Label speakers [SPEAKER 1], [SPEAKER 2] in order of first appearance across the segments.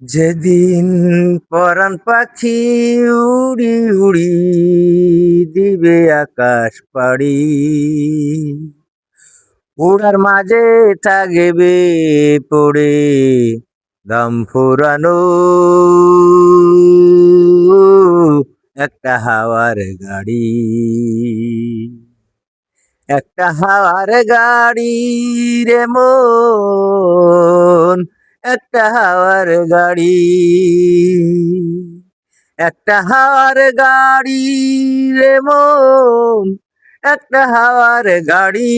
[SPEAKER 1] যেদিন পরাণ পাখি উড়ি উড়ি দিবে আকাশ পাড়ি, উড়ার মাঝে থাকবে পড়ে দম ফুরানো একটা হাওয়ার গাড়ি, একটা হাওয়ার গাড়ি রে মন, একটা হাওয়ার গাড়ি, একটা হাওয়ার গাড়ি রে মন, একটা হাওয়ার গাড়ি।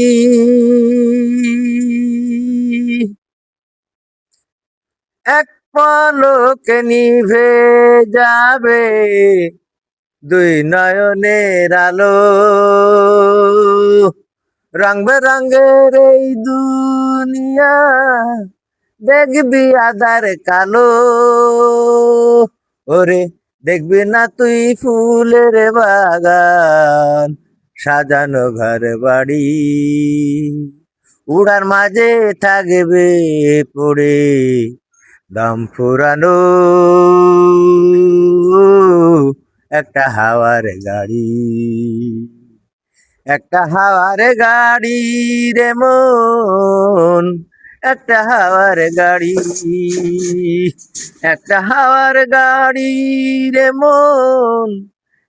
[SPEAKER 1] এক পলকে নিভে যাবে দুই নয়নের আলো, রং বেরঙের এই দুনিয়া দেখবি আধার কালো। ওরে দেখবি না তুই ফুলের বাগান সাজানো ঘর বাড়ি, উড়ার মাঝে থাকবে পড়ে দম ফুরানো একটা হাওয়ার গাড়ি, একটা হাওয়ার গাড়ি রে মন, একটা হাওয়ার গাড়ি, একটা হাওয়ার গাড়ি রে মন,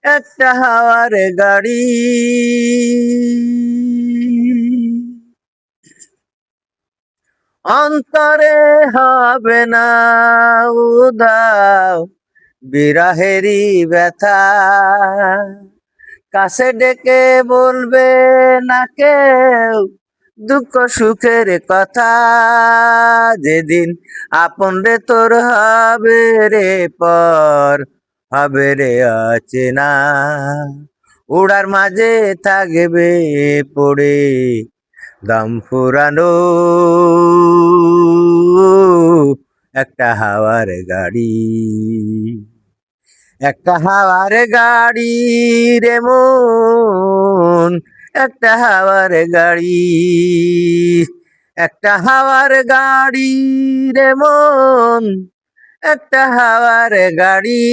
[SPEAKER 1] একটা হাওয়ার গাড়ি। অন্তরে হবে না উদাও বিরহেরই ব্যথা, কাছে ডেকে বলবে না কেউ দুঃখ সুখের কথা, যেদিন আপন রে তোর হবে রে পর, হবে রে অচেনা, উড়ার মাঝে থাকবে পড়ে দম ফুরানো একটা হাওয়ার গাড়ি, একটা হাওয়ার গাড়ি রে মন, একটা হাওয়ার গাড়ি, একটা হাওয়ার গাড়ি রে মন, একটা হাওয়ার গাড়ি।